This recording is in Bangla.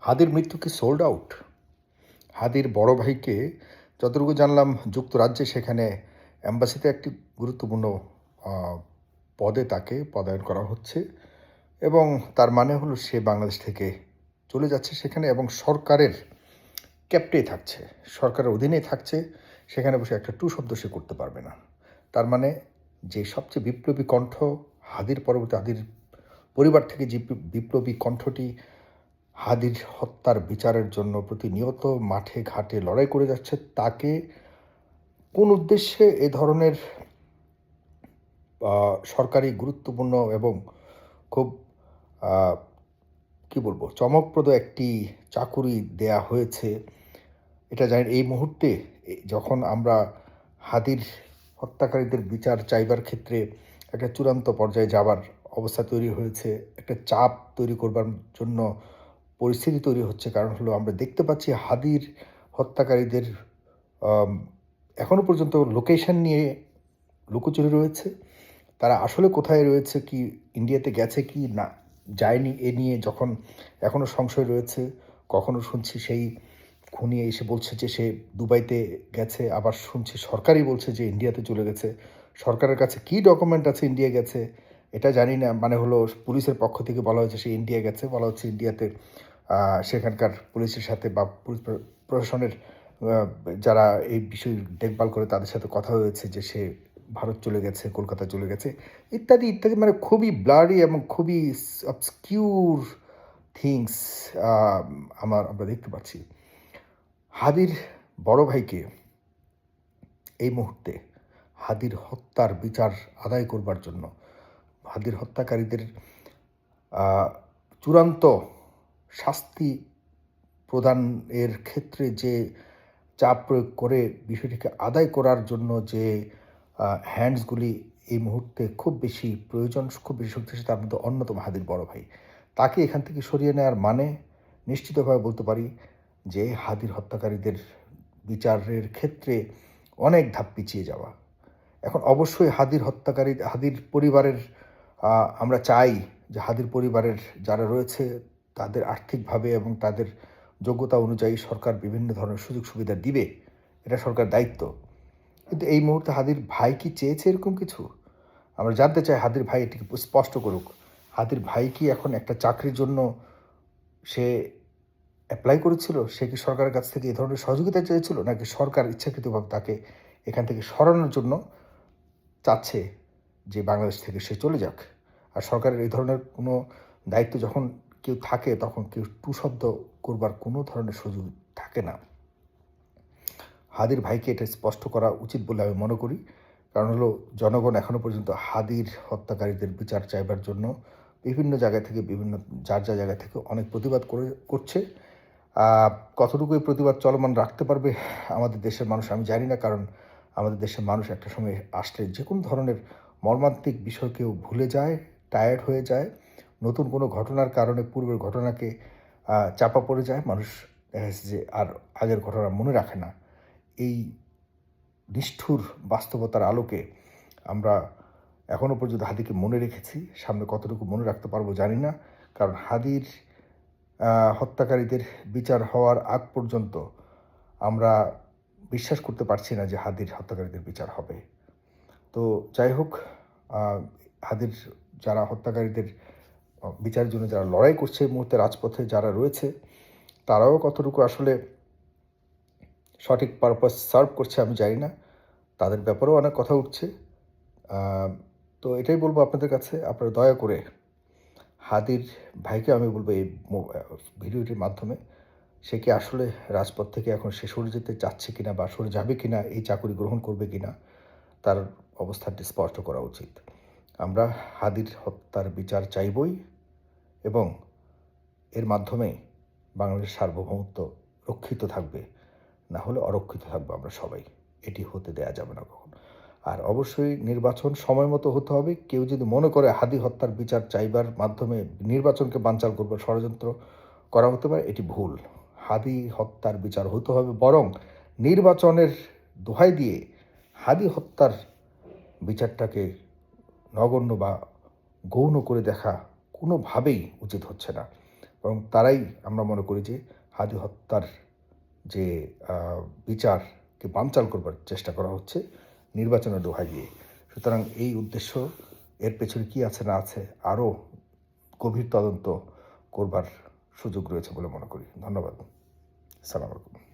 হাদির মৃত্যু কি সোল্ড আউট? হাদির বড় ভাইকে যতটুকু জানলাম যুক্তরাজ্যে সেখানে অ্যাম্বাসিতে একটি গুরুত্বপূর্ণ আ পদে তাকে পদায়ন করা হচ্ছে এবং তার মানে হলো সে বাংলাদেশ থেকে চলে যাচ্ছে সেখানে এবং সরকারের ক্যাপ্টেই থাকছে। সরকারের অধীনেই থাকছে। সেখানে বসে একটা টু শব্দ সে করতে পারবে না। তার মানে যে সবচেয়ে বিপ্লবী কণ্ঠ হাদির পরিবার থেকে যে বিপ্লবী কণ্ঠটি হাদির হত্যার বিচারের জন্য প্রতিনিয়ত মাঠে ঘাটে লড়াই করে যাচ্ছে, তাকে কোন উদ্দেশ্যে এ ধরনের সরকারি গুরুত্বপূর্ণ এবং খুব আ কি বলবো চমকপ্রদ একটি চাকুরি দেয়া হয়েছে, এটা জানেন এই মুহূর্তে যখন আমরা হাদির হত্যাকারীদের বিচার চাইবার ক্ষেত্রে একটা চূড়ান্ত পর্যায়ে যাবার অবস্থা তৈরি হয়েছে, একটা চাপ তৈরি করবার জন্য পরিস্থিতি তৈরি হচ্ছে। কারণ হলো আমরা দেখতে পাচ্ছি হাদির হত্যাকারীদের আম এখনো পর্যন্ত লোকেশন নিয়ে লুকোচুরি রয়েছে। তারা আসলে কোথায় রয়েছে, কি ইন্ডিয়াতে গেছে কি না যায়নি এ নিয়ে যখন এখনো সংশয় রয়েছে। কখনো শুনছি সেই খুনি এসে বলছে যে সে দুবাইতে গেছে, আবার শুনছি সরকারই বলছে যে ইন্ডিয়াতে চলে গেছে। সরকারের কাছে কি ডকুমেন্ট আছে ইন্ডিয়া গেছে এটা জানি না। মানে হলো পুলিশের পক্ষ থেকে বলা হয়েছে সে ইন্ডিয়া গেছে। বলা হচ্ছে ইন্ডিয়াতে সেখানকার পুলিশের সাথে বা পুলিশ প্রশাসনের আ যারা এই বিষয় দেখভাল করে তাদের সাথে কথা হয়েছে যে সে ভারত চলে গেছে, কলকাতা চলে গেছে, ইত্যাদি, ইত্যাদি। মানে খুবই ব্লারি এবং খুবই অবস্কিউর থিংস আ আমরা দেখতে পাচ্ছি। হাদির বড় ভাইকে এই মুহূর্তে হাদির হত্যার বিচার আদায় করবার জন্য, হাদির হত্যাকারীদের আ চূড়ান্ত শাস্তি প্রদানের ক্ষেত্রে যে চাপ প্রয়োগ করে বিষয়টিকে আদায় করার জন্য যে হ্যান্ডসগুলি এই মুহূর্তে খুব বেশি প্রয়োজন, খুব বেশি শক্তিশালী, তার মধ্যে অন্যতম হাদির বড় ভাই। তাকে এখান থেকে সরিয়ে নেওয়ার মানে নিশ্চিতভাবে বলতে পারি যে হাদির হত্যাকারীদের বিচারের ক্ষেত্রে অনেক ধাপ পিছিয়ে যাওয়া। এখন অবশ্যই হাদির পরিবারের আমরা চাই যে হাদির পরিবারের যারা রয়েছে তাদের আর্থিকভাবে এবং তাদের যোগ্যতা অনুযায়ী সরকার বিভিন্ন ধরনের সুযোগ সুবিধা দিবে। এটা সরকারের দায়িত্ব। কিন্তু এই মুহূর্তে হাদির ভাই কি চেয়েছে এরকম কিছু? আমরা জানতে চাই হাদির ভাই এটিকে স্পষ্ট করুক। হাদির ভাই কি এখন একটা চাকরির জন্য সে এপ্লাই করেছিল? সে কি সরকারের কাছ থেকে এ ধরনের সহযোগিতা চেয়েছিল? নাকি সরকার ইচ্ছাকৃতভাবে তাকে এখান থেকে সরানোর জন্য চাচ্ছে যে বাংলাদেশ থেকে সে চলে যাক? আর সরকারের এই ধরনের কোনো দায়িত্ব যখন কেউ থাকে তখন কেউ টু শব্দ করবার কোনো ধরনের সুযোগ থাকে না। হাদির ভাইকে এটা স্পষ্ট করা উচিত বলে আমি মনে করি। কারণ হলো জনগণ এখনো পর্যন্ত হাদির হত্যাকারীদের বিচার চাইবার জন্য বিভিন্ন জায়গা থেকে যার জায়গা থেকে অনেক প্রতিবাদ করছে। আ কতটুকু এই প্রতিবাদ চলমান রাখতে পারবে আমাদের দেশের মানুষ আমি জানি না। কারণ আমাদের দেশের মানুষ একটা সময় আসলে যেকোনো ধরনের মর্মান্তিক বিষয়কেও ভুলে যায়, টায়ার্ড হয়ে যায়। নতুন কোনো ঘটনার কারণে পূর্বের ঘটনাকে চাপা পড়ে যায়। মানুষ দেখা যাচ্ছে যে আর আগের ঘটনা মনে রাখে না। এই নিষ্ঠুর বাস্তবতার আলোকে আমরা এখনো পর্যন্ত হাদিকে মনে রেখেছি। সামনে কতটুকু মনে রাখতে পারবো জানি না। কারণ হাদির হত্যাকারীদের বিচার হওয়ার আগ পর্যন্ত আমরা বিশ্বাস করতে পারছি না যে হাদির হত্যাকারীদের বিচার হবে। তো যাই হোক, আ হাদির যারা হত্যাকারীদের বিচারের জন্য যারা লড়াই করছে এই মুহূর্তে রাজপথে যারা রয়েছে, তারাও কতটুকু আসলে সঠিক পারপাস সার্ভ করছে আমি জানি না। তাদের ব্যাপারেও অনেক কথা উঠছে। আ তো এটাই বলব আপনাদের কাছে, আপনারা দয়া করে হাদির ভাইকে আমি বলব এই ভিডিওটির মাধ্যমে, সে কি আসলে রাজপথ থেকে এখন সে সরে যেতে চাচ্ছে কিনা বা সরে যাবে কিনা, এই চাকরি গ্রহণ করবে কিনা, তার অবস্থানটি স্পষ্ট করা উচিত। আমরা হাদির হত্যার বিচার চাইবই এবং এর মাধ্যমে বাংলাদেশের সার্বভৌমত্ব রক্ষিত থাকবে। না হলে অরক্ষিত থাকবো আমরা সবাই। এটি হতে দেয়া যাবে না কখনো। আর অবশ্যই নির্বাচন সময় মতো হতে হবে। কেউ যদি মনে করে হাদি হত্যার বিচার চাইবার মাধ্যমে নির্বাচনকে বানচাল করবার ষড়যন্ত্র করা হতে পারে, এটি ভুল। হাদি হত্যার বিচার হতে হবে, বরং নির্বাচনের দোহাই দিয়ে হাদি হত্যার বিচারটাকে নগণ্য বা গৌণ করে দেখা কোনোভাবেই উচিত হচ্ছে না। এবং তারাই আমরা মনে করি যে হাদি হত্যার যে বিচারকে বানচাল করবার চেষ্টা করা হচ্ছে নির্বাচনের দোহাই দিয়ে। সুতরাং এই উদ্দেশ্য, এর পেছনে কী আছে না আছে আরও গভীর তদন্ত করবার সুযোগ রয়েছে বলে মনে করি। ধন্যবাদ। আসসালামু আলাইকুম।